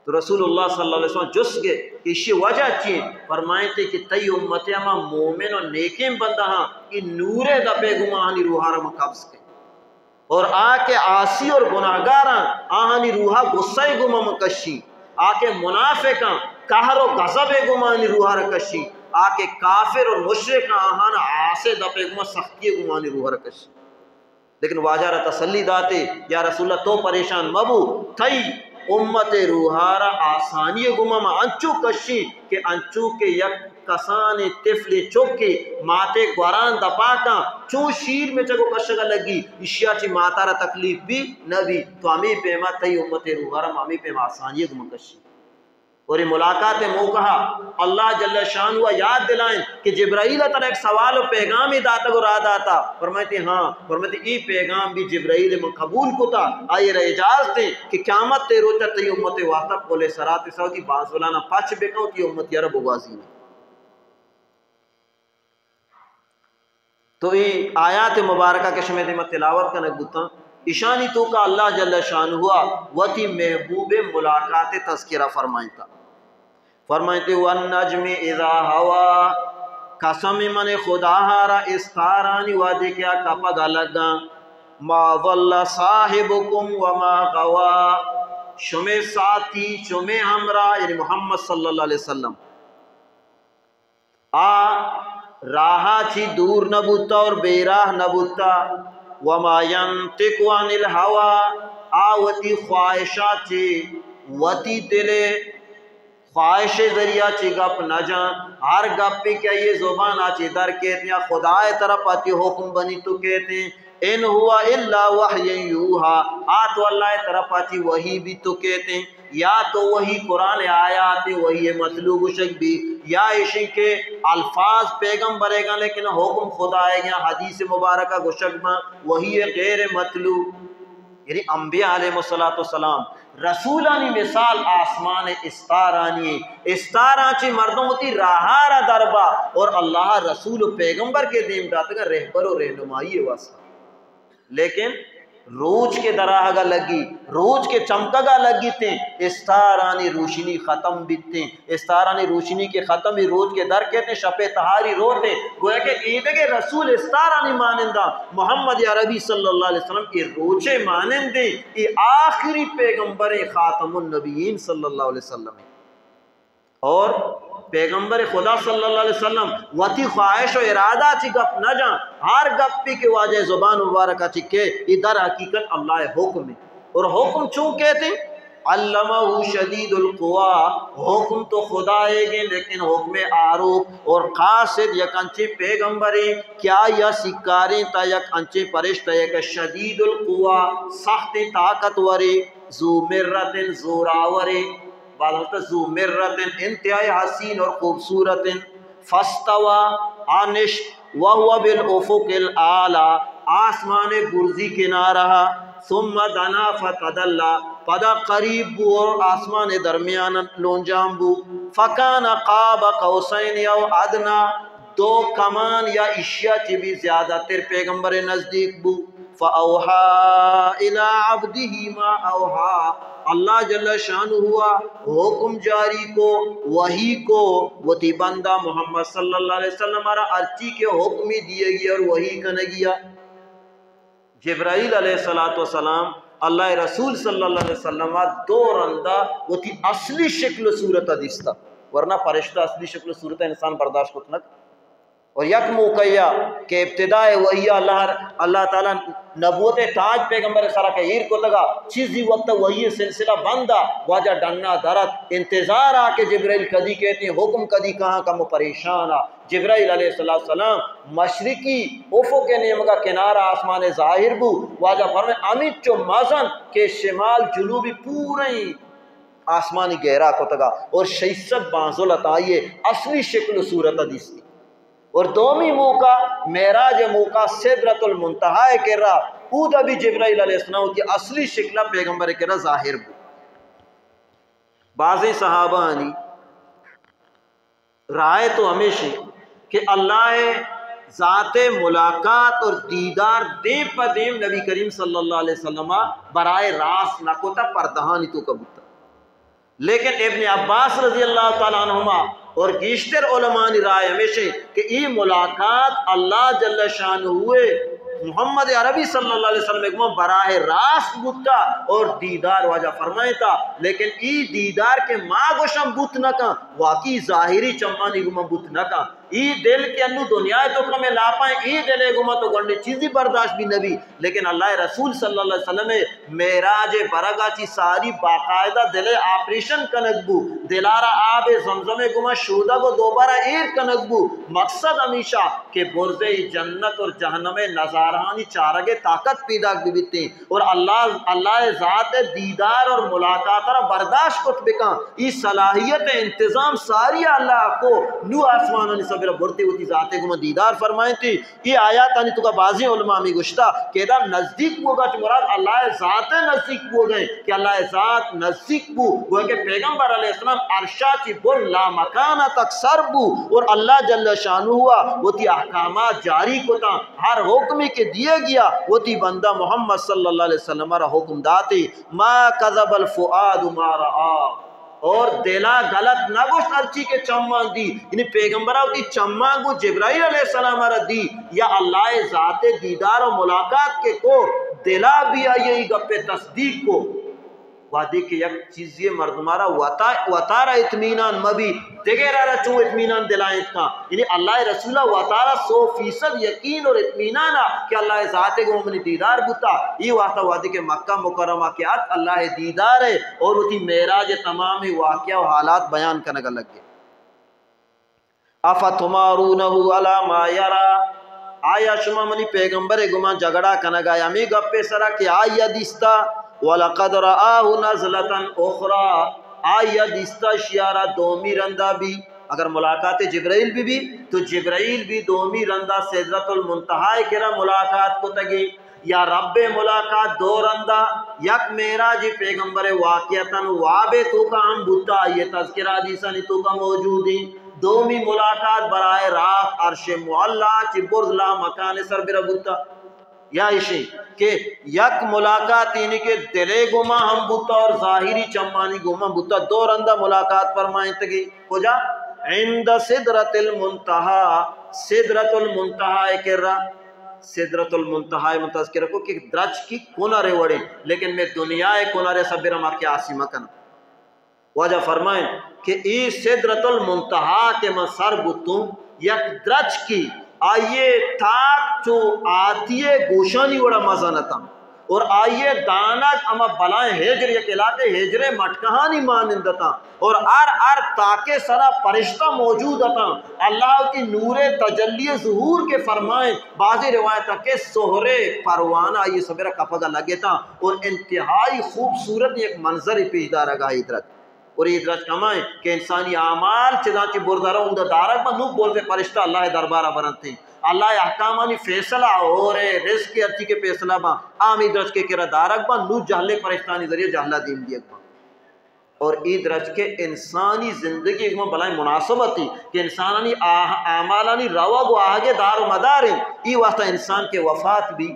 Speaker 1: تو رسول اللہ صلی اللہ علیہ وسلم جس گے کہ اسی وجہ چین فرمائیں تھے کہ تی امت اما مومن اور نیکیم بندہ ہاں کہ نور دبے گمانی روحارا میں قبض کے اور آکے آسی اور گناہگاراں آہانی روحا غصہ گمہ مکشی، آکے منافقاں قہر و غضب گمانی روحارا کشی، آکے کافر اور مشرق آہانا آسے دبے گمہ سختی گمانی روحارا کشی۔ لیکن واجہ تسلی داتے یا رسول اللہ تو پریشان مبو تھی امت روحارا آسانی گمہ انچو کشی کہ انچو کے یک کسان تفل چوکے ماتے گوران دپاکاں چون شیر میں چکو کشگا لگی اشیاء چی ماتا را تکلیف بھی نبی تو ہمیں پیما تھی امت روحارا ہمیں پیما آسانی گمہ کشی۔ اور یہ ملاقات موقع اللہ جل شان ہوا یاد دلائیں کہ جبرائیل تر ایک سوال و پیغام ہی داتا کو را داتا، فرمائتے ہاں فرمائتے ای پیغام بھی جبرائیل میں قبول کو تا آئے رہ اجاز دیں کہ قیامت تے روچہ تی امت واسطہ پولے سرات سعودی بانسولانا پاچ بکاؤ تی امت یرب وازی میں۔ تو یہ آیات مبارکہ کے شمیت میں تلاوت کا نگبتا اشانی تو کا اللہ جل شان ہوا وتی محبوب ملاقات تذکرہ فرمائیتا فرمائیتے والنجم اذا ہوا قسم من خدا ہارا استارانی وادے کیا کپا گلگا ما ظل صاحبکم وما غوا، شمع ساتھی شمع ہمراہ یعنی محمد صلی اللہ علیہ وسلم راہا چی دور نبوتا اور بے راہ نبوتا، وما ینطق عن الہوا آوتی خواہشات چی وتی دلے خواہش ذریعہ چی گپ نہ جان، ہر گپ پہ کیا یہ زبان آچی در کہتے ہیں خدا طرف آتی حکم بنی تو کہتے ہیں ان ہوا الا وحی یوہا آتو اللہ طرف آتی وہی بھی تو کہتے ہیں یا تو وہی قرآن آیات وہی مطلوب شک بھی یا عشق کے الفاظ پیغمبرے گا لیکن حکم خدا آئے گا حدیث مبارکہ گشکمہ وہی غیر مطلوب، یعنی انبیاء علیہ السلام رسولانی مثال آسمان استارانی استارانچی مردوں ہوتی راہارا دربا اور اللہ رسول و پیغمبر کے دیم داتا کا رہبر و رہنمائی واسطہ، لیکن روج کے دراہ گا لگی روج کے چمکا گا لگی تھیں استارانی روشنی ختم بیتیں، استارانی روشنی کے ختم ہی روج کے در کہتے ہیں شپے تہاری روتے گویا کہ عید کے رسول استارانی مانندہ محمد عربی صلی اللہ علیہ وسلم کی روچے مانندے یہ آخری پیغمبر خاتم النبیین صلی اللہ علیہ وسلم ہے، اور پیغمبر خدا صلی اللہ علیہ وسلم وتی خواہش و ارادہ چی گپ نہ جان ہر گپ پی کے واجہ زبان مبارکہ چی کے ادھر حقیقت اللہ حکم ہے، اور حکم چون کہتے ہیں علمہ شدید القوا، حکم تو خدا ہے گے لیکن حکم آروپ اور قاصد یک انچے پیغمبریں کیا یا سکاریں تا یک انچے پرشتہ یک شدید القوا سخت طاقت ورے ذو مرت زوراورے بالتا ذو مرت انتہائی حسین اور خوبصورت فاستوا آنش وہو بالافق الاعلی آسمان برزی کنارہ ثم دنا فتدلا پدا قریب بو اور آسمان درمیان لونجام بو فکان قاب قوسین او ادنا دو کمان یا اشیاء چی بھی زیادہ تر پیغمبر نزدیک بو فاوحا الى عبده ما اوحا اللہ جل شان ہوا حکم جاری کو وحی کو وہ تی بندہ محمد صلی اللہ علیہ وسلم ارچی کے حکمی دیے گیا اور وحی کنے گیا جبرائیل علیہ السلام اللہ رسول صلی اللہ علیہ وسلم دو رندہ وہ تی اصلی شکل و صورت دیستا ورنہ فرشتہ اصلی شکل و صورت انسان برداشت کتنک اور یک موقعہ کہ ابتداء وحی اللہ تعالیٰ نبوت تاج پیغمبر سارا کے ہیر کو تگا چیزی وقت وحی سلسلہ بندہ واجہ ڈننا درد انتظار آ کے جبرائیل کدی کہتے ہیں حکم کدی کہاں کم پریشان آ جبرائیل علیہ السلام مشرقی افق کے نیم کا کنارہ آسمان ظاہر بو واجہ فرمائے امید چو مازن کے شمال جنوبی پورے آسمانی گہرا کو تگا اور 600 بانزلت آئیے اصلی شکل و صورت حدیث تھی اور دومی موقع معراج موقع سدرۃ المنتہا کے رہا خود ابھی جبرائیل علیہ السلام کی اصلی شکلہ پیغمبر کے رہا ظاہر بو بعض صحابہ آنی رائے تو ہمیشہ کہ اللہ ذات ملاقات اور دیدار دیم پا دیم نبی کریم صلی اللہ علیہ وسلم برائے راست نہ کوتا پردہانی تو کبوتا لیکن ابن عباس رضی اللہ تعالیٰ عنہما اور گیشتر علماء نے رائے ہمیشہ کہ یہ ملاقات اللہ جل شان ہوئے محمد عربی صلی اللہ علیہ وسلم ایک براہ راست بوتا اور دیدار واجہ فرمائے تھا لیکن ای دیدار کے ماں گوشم بوت نہ کہاں واقعی ظاہری چمانی گمہ بوت نہ کہاں ای دل کے انو دنیا تو کمیں لا پائیں ای دلے گمہ تو گرنے چیزی برداشت بھی نبی لیکن اللہ رسول صلی اللہ علیہ وسلم معراج برگا چی ساری باقاعدہ دلے آپریشن کنک بو دلارا آب زمزم گمہ شودہ کو دوبارہ ایر کنک بو مقصد ہمیشہ کہ برز جنت اور جہنم نظارہانی چارگے طاقت پیدا بھی بیتے ہیں اور اللہ ذات دیدار اور ملاقات را برداشت کت بکاں یہ صلاحیت انتظام ساری اللہ کو نو آسمانانی سب بڑھتی ہوتی ذاتے کو دیدار فرمائیں تھی یہ آیات آنی تو کا بعضی علماء میں گشتا کہ دا نزدیک ہوگا کہ مراد اللہ ذات نزدیک ہو گئے کہ اللہ ذات نزدیک بو وہ کہ پیغمبر علیہ السلام عرشا چی بول لا مکانہ تک سر بو اور اللہ جل شانہ ہوا وہ تی احکامات جاری کو تا ہر حکمی کے دیے گیا وہ تی بندہ محمد صلی اللہ علیہ وسلم را حکم داتی ما کذب الفؤاد ما رآ اور دلا غلط نہ گوشت ارچی کے چمان دی یعنی پیغمبرہ کی چمان کو جبرائیل علیہ السلام را دی یا اللہ ذات دیدار و ملاقات کے کو دلا بھی آئی گپ تصدیق کو وعدے کہ یک چیز یہ مردمارا وطارا اطمینان مبی دیگرارا چون اطمینان دلائیں کا یعنی اللہ رسولہ وطارا 100% یقین اور اطمینانا کہ اللہ ذات کو ہمیں دیدار بتا یہ وقتا وعدے کہ مکہ مکرمہ کے آت اللہ دیدار ہے اور اتی معراج تمام واقعہ و حالات بیان کرنے لگے افتمارونہو علی ما یرا آیا شما منی پیغمبر گمان جگڑا کنگا یا می گپے سرا کہ آیا دیستا وَلَقَدْ رَآهُ نَزْلَةً أُخْرَى آیا دیستا شیارہ دومی رندہ بھی اگر ملاقات جبرائیل بھی تو جبرائیل بھی دومی رندہ سدرۃ المنتہا کرا ملاقات کو تگی یا رب ملاقات دو رندہ یک معراج پیغمبر واقعتاً وابے تو کا ہم بھتا یہ تذکرہ حدیثاً تو کا موجود ہی دومی ملاقات برائے راہ عرش معلا چی برز لا مکان سر برا بھتا یا اسی کہ یک ملاقات یعنی کہ دلے گما ہم بوتا اور ظاہری چمانی گما بوتا دو رندہ ملاقات فرمائیں تگی کجا عند سدرۃ المنتہا سدرۃ المنتہا کر رہا سدرۃ المنتہا متذکر کو کہ درج کی کنارے وڑے لیکن میں دنیا کنارے سب برما کے آسیمہ کن وجہ فرمائیں کہ ای سدرۃ المنتہا کے من سر بتوں یک درج کی آئیے تاک جو آتیے گوشانی وڑا مزہ نتا اور آئیے دانک اما بلائیں ہجر یک علاقے ہجر مٹکہانی مانندتا اور ار تاکے سرا پرشتہ موجود تا اللہ کی نور تجلی ظہور کے فرمائیں بعضی روایت کہ سہرے پروانہ یہ سبرہ کپگا لگے تا اور انتہائی خوبصورت ایک منظر پیشدہ رگا ادرت اور یہ درج کمائیں کہ انسانی اعمال چنانچہ بردارہ اندہ دارک میں نوک بولتے پرشتہ اللہ دربارہ برنتے ہیں اللہ احکامانی فیصلہ اور رزق کے ارچی کے فیصلہ با آمی درج کے کردارک با نو جہلے پرشتانی ذریعے جہلہ دیم دیگ با اور ای درج کے انسانی زندگی ایک بلائیں مناسبت تھی کہ انسانانی اعمالانی روا گو آگے دار و مدار ہیں ای واسطہ انسان کے وفات بھی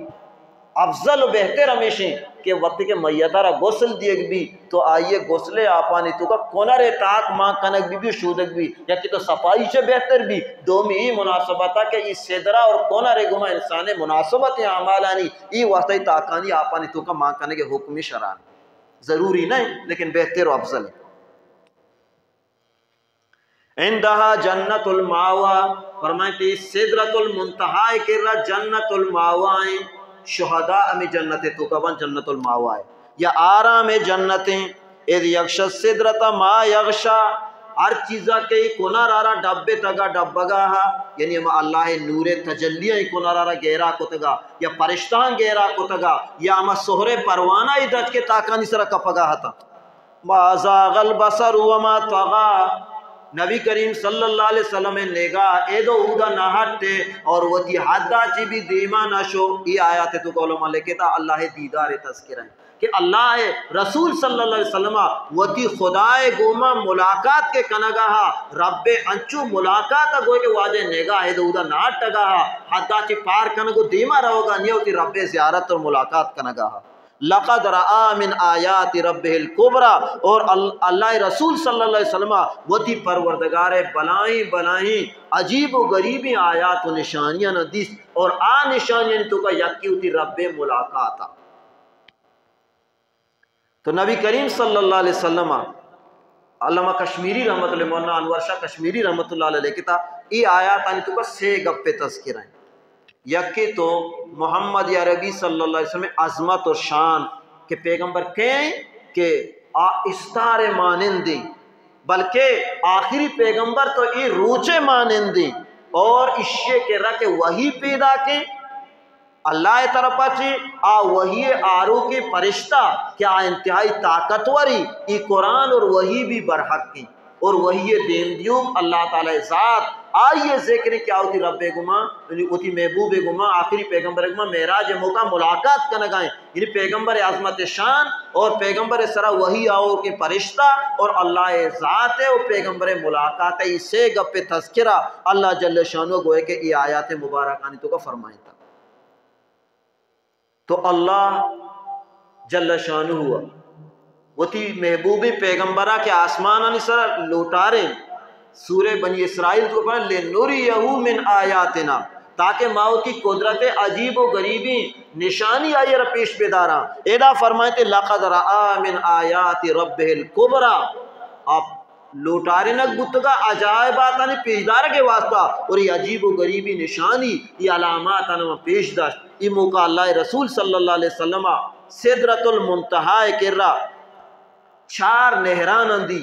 Speaker 1: افضل و بہتر ہمیشہ کہ وقت کے میدارہ غسل دیگ بھی تو آئیے غسلے آپانی تو کا کنر تاک ماں کنک بھی شودک بھی یا کہ تو صفائی سے بہتر بھی دو میں ہی مناسبت ہے کہ ای صدرہ اور کنر گمہ انسان مناسبت اعمالانی ای واسطہ تاکانی آپانی تو کا ماں کنک حکمی شران ضروری نہیں لیکن بہتر و افضل ہے اندہا جنت الماوا فرمائیں کہ سدرت المنتہا کے رہا جنت الماوائیں شہداء میں جنت تو کبن جنت الماوا ہے یا آرام جنتیں اذ یغشی السدرۃ ما یغشا ہر چیزا کے کنار آرہ ڈبے تگا ڈبگا یعنی ہم اللہ نور تجلیہ کنار آرہ گہرا کو تگا یا پرشتان گہرا کو تگا یا ہم سہر پروانہ ادرج کے تاکانی سرہ کپگا تھا ما زاغ البصر وما طغا نبی کریم صلی اللہ علیہ وسلم نگاہ ایدو اودا نہ ہٹے اور وہ تی حدہ چی بھی دیما نہ شو یہ آیات تو کہ علماء لکھتا اللہ دیدار تذکرہ ہے کہ اللہ رسول صلی اللہ علیہ وسلم وہ تی خدای گوما ملاقات کے کنگاہا رب انچو ملاقات گوئے کہ واجہ نگاہ ایدو اودا نہ ہٹگاہا حدہ چی پار کنگو دیما رہو گا نیو تی رب زیارت اور ملاقات کنگاہا لقد رآ من آیات ربہ الکبرى اور اللہ رسول صلی اللہ علیہ وسلم وہ تھی پروردگار بلائیں بلائیں عجیب و غریبی آیات و نشانیاں ندیس اور نشانیاں تو کا یکی ہوتی رب ملاقاتا تو نبی کریم صلی اللہ علیہ وسلم علامہ کشمیری رحمت اللہ مولانا انور شاہ کشمیری رحمت اللہ علیہ کہتا یہ آیات آنی تو کا سے گپ تذکر ہیں یکی تو محمد عربی صلی اللہ علیہ وسلم عظمت اور شان کے پیغمبر کہیں کہ استار مانندی بلکہ آخری پیغمبر تو یہ روچے مانندی اور اشیے کے رکھ وہی پیدا کے اللہ طرف چی وہی آرو کے فرشتہ کیا انتہائی طاقتوری ای قرآن اور وہی بھی برحق کی اور وہی دین دیوں اللہ تعالی ذات آئیے ذکر کیا ہوتی رب گما ہوتی محبوب گما آخری پیغمبر گما معراج موقع ملاقات کا نگائیں یعنی پیغمبر عظمت شان اور پیغمبر سرا وہی آؤ کے فرشتہ اور اللہ ذات ہے اور پیغمبر ملاقات ہے اسے گپ تذکرہ اللہ جل شانو گوئے کہ یہ آیات مبارکانی تو کا فرمائیں تھا تو اللہ جل شانو ہوا وہ تھی محبوب پیغمبرہ کے آسمانانی سر لوٹارے سورہ بنی اسرائیل کو پڑھیں لِنُرِيَهُ مِنْ آیاتنا تاکہ ماؤ کی قدرت عجیب و غریبی نشانی آئیے پیش بیدارا ایدہ فرمائیں تے لَقَدْ رَآ مِنْ آیَاتِ رَبِّهِ الْكُبْرَى آپ لوٹارے نک بتگا عجائبات آنی پیشدار کے واسطہ اور یہ عجیب و غریبی نشانی یہ علامات آنی پیش داشت یہ موقع اللہ رسول صلی اللہ علیہ وسلم سدرت المنتہا کر رہا 4 نہران اندی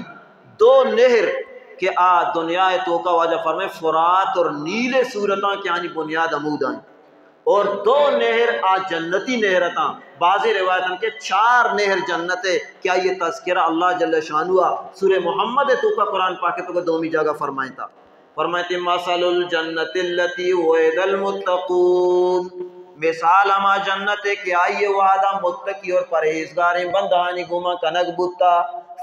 Speaker 1: 2 نہر کہ دنیا تو کا واجہ فرمائے فرات اور نیل صورتاں کی آنی بنیاد عمود آئیں اور 2 نہر جنتی نہرتاں بعضی روایتاں کے 4 نہر جنت ہے کیا یہ تذکرہ اللہ جل شانوہ سورہ محمد تو کا قرآن پاک تو کا 2 جگہ فرمائیں تھا فرمائے مثل الجنت اللتی وعد المتقون مثال ہما جنت ہے کہ آئیے وعدہ متقی اور پرہیزگاریں بندہانی گما کنک بتا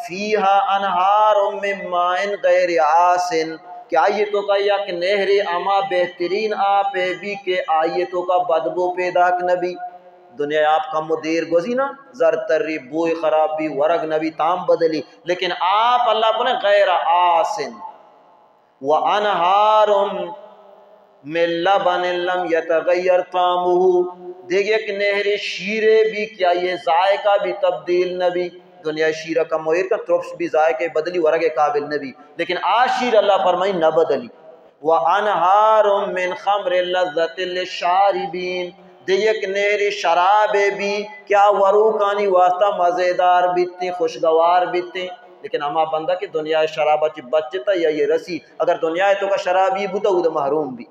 Speaker 1: فیہا انہار من مائن غیر آسن کہ آئیے تو کا یک نہر اما بہترین آپے بھی کہ آئیے تو کا بدبو پیدا نبی دنیا آپ کا مدیر گوزی نا زرتری بوئی خرابی ورگ نبی تام بدلی لیکن آپ اللہ کو نے غیر آسن وَأَنْهَارٌ مِّن لَبَنٍ لَمْ يَتَغَيَّرْ طَعْمُهُ دیکھئے کہ نہر شیرے بھی کیا یہ ذائقہ بھی تبدیل نبی دنیا شیرہ کا مویر کا ترپس بھی ذائقہ بدلی ورگ قابل نبی لیکن آج شیر اللہ فرمائی نہ بدلی وَأَنْهَارٌ مِّن خَمْرٍ لَذَّةٍ لِلشَّارِبِينَ دیکھئے کہ نہر شراب بھی کیا وروکانی واسطہ مزیدار بیتیں خوشگوار بیتیں لیکن ہما بندہ کہ دنیا شرابہ چی بچتا یا یہ رسی اگر دنیا تو کا شرابی بوتا وہ تو محروم بھی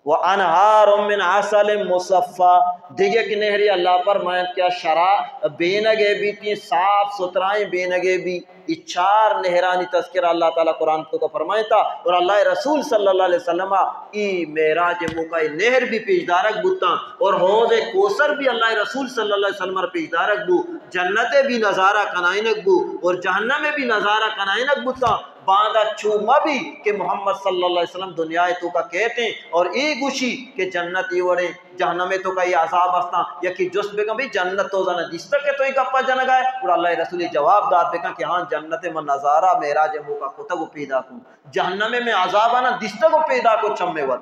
Speaker 1: وَأَنْهَارٌ مِّنْ عَسَلٍ مُّصَفًّى دیکھیے کہ نہری اللہ فرمائیں کیا شراب بینگے بھی تھی صاف ستھرائیں بینگے بھی یہ چار نہرانی تذکرہ اللہ تعالیٰ قرآن کو فرمائیں تھا اور اللہ رسول صلی اللہ علیہ وسلم ای معراج موقع نہر بھی پیشدارک بوتا اور حوض کوثر بھی اللہ رسول صلی اللہ علیہ وسلم پیشدارک بو جنت بھی نظارہ کنائنک بو اور جہنم بھی نظارہ کنائنک بوتا باندھا چوما بھی کہ محمد صلی اللہ علیہ وسلم دنیا تو کا کہتے ہیں اور ای گوشی کہ جنت یہ وڑے جہنم تو کا یہ عذاب ہستا یا کہ جس بے بھی جنت تو زنہ جس تک کہ تو ہی گپا جنگائے اور اللہ رسول جواب داد بے کہ ہاں جنت میں نظارہ معراج موقع کو تک پیدا کو جہنم میں عذاب آنا جس تک پیدا کو چمے ور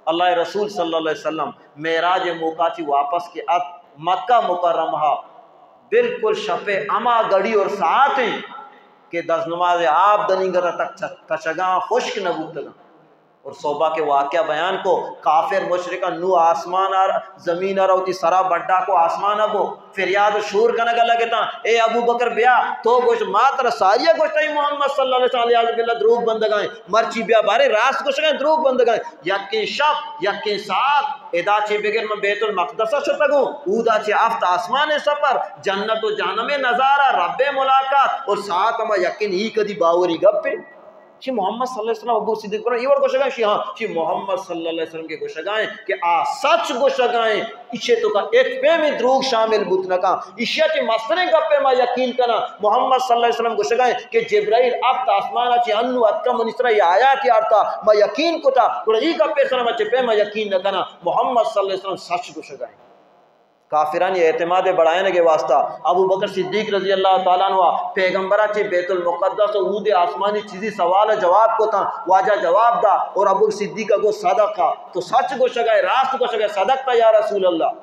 Speaker 1: اللہ رسول صلی اللہ علیہ وسلم معراج موقع چی واپس کے اب مکہ مکرمہ بالکل شپے اما گڑی اور ساتھ ہیں کہ دس نماز آپ دنی گرہ تک کشگاں خشک نبوتگاں اور صوبہ کے واقعہ بیان کو کافر مشرکہ نو آسمان آر زمین آر ہوتی سرا بڑھا کو آسمان ابو فریاد شور کنگا لگتا اے ابو بکر بیا تو گوشت ماتر ساریہ گوشتا ہی محمد صلی اللہ علیہ وسلم دروگ بندگائیں مرچی بیا بارے راست گوشت گئیں دروگ بندگائیں یقین شب یقین ساتھ ادا چی بگر میں بیت المقدسہ شتگوں اودا چی آفت آسمان سفر جنت و جہنم نظارہ رب ملاقات اور ساتھ ہما یقین ہی کدی باوری گپ پہ چی محمد صلی اللہ علیہ وسلم ابو صدیق پر یہ ور گوشگائیں چی ہاں چی محمد صلی اللہ علیہ وسلم کے گوشگائیں کہ سچ گوشگائیں اسے تو کا ایک پہ میں دروگ شامل بوتنکا اسے چی مستریں گپے ما یقین کنا محمد صلی اللہ علیہ وسلم گوشگائیں کہ جبرائیل اب تا آسمانا چی انو اتکا منسرہ یہ آیات یارتا ما یقین کتا تو یہ گپے سلام چی پہ ما یقین نکنا محمد صلی اللہ علیہ وسلم سچ گوشگائیں کافرانی اعتماد بڑھائنے کے واسطہ ابو بکر صدیق رضی اللہ تعالیٰ عنہ پیغمبرہ چی بیت المقدس و عود آسمانی چیزی سوال جواب کو تھا واجہ جواب دا اور ابو بکر صدیق کو صدقہ تو سچ کو شگائے راست کو شگائے صدقہ یا رسول اللہ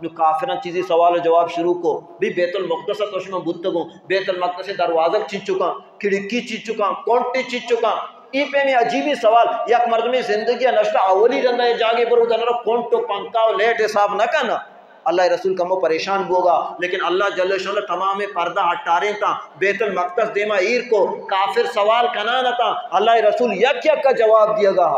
Speaker 1: جو کافران چیزی سوال جواب شروع کو بھی بیت المقدس توشمہ بودتگوں بیت المقدس دروازک چیز چکا کھڑکی چیز چکا کونٹی چیز چکا ای پہ میں عجیبی سوال یک مردمی زندگی نشتہ اولی رندہ جاگے پر ادھر کونٹو پنکاو لیٹ حساب نہ کنا اللہ رسول کمو پریشان بوگا لیکن اللہ جل شانہ تمام پردہ ہٹارے تا بیت المقدس دیما ایر کو کافر سوال کنانا تا اللہ رسول یک یک کا جواب دیا گا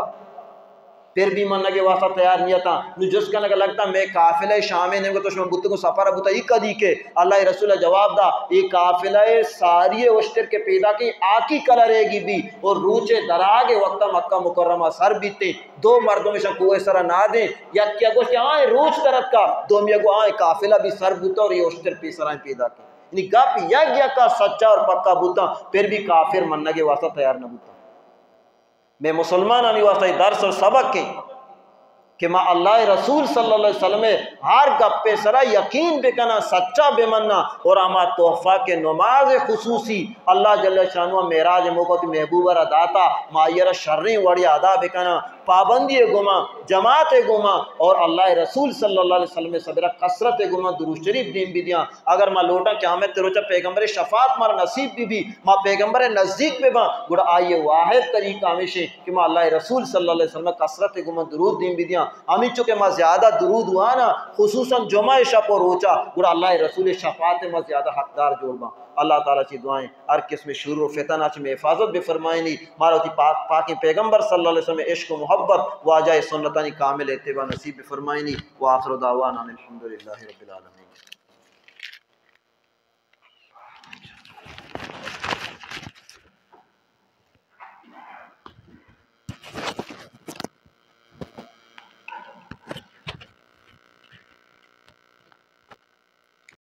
Speaker 1: پھر بھی منہ کے واسطہ تیار نہیں تھا جس کا لگتا میں قافلہ شامے نے تو شما بوتے کو سفر ابوتا یہ کدی کے اللہ رسول جواب دا یہ قافلہ ساری اشتر کے پیدا کی آکی کلا رہے گی بھی اور روچے دراغے وقت مکہ مکرمہ سر بیتے دو مردوں میں شکوہ سرہ نہ دیں یا کیا گوشت آئیں روچ طرف کا دو میں کو آئیں قافلہ بھی سر بوتا اور یہ اشتر پی سرائیں پیدا کی یعنی گپ یک کا سچا اور پکا بوتا پھر بھی کافر منہ کے واسطہ تیار نہ بوتا میں مسلمان آنی واسطہ درس اور سبق کے کہ ما اللہ رسول صلی اللہ علیہ وسلم ہر گپے سرا یقین بکنا سچا بے مننا اور اما تحفہ کے نماز خصوصی اللہ جل شانہ معراج موقع کی محبوب داتا مائر شریں وڑی ادا بکنا پابندی گما جماعت گما اور اللہ رسول صلی اللہ علیہ وسلم صبر کثرت گما درود شریف دین بھی دیا اگر ما لوٹا قیامت تروچا پیغمبر شفاعت مار نصیب بھی ما پیغمبر نزدیک پہ با گڑا آئیے واحد طریقہ ہمیشہ کہ ما اللہ رسول صلی اللہ علیہ وسلم کثرت گما درود دین بھی دیا ہمیں چونکہ ما زیادہ درود ہوا نا خصوصاً جمعہ شب اور روچا گڑا اللہ رسول شفاعت ما زیادہ حقدار جوڑ با اللہ تعالیٰ چی دعائیں ہر قسم شرور و فتنہ چی میں حفاظت بھی فرمائیں نہیں مارا ہوتی پاکی پیغمبر صلی اللہ علیہ وسلم عشق و محبت واجہ سنتانی کامل اتباع نصیب بھی فرمائیں نہیں وآخر دعوانا الحمدللہ رب العالمین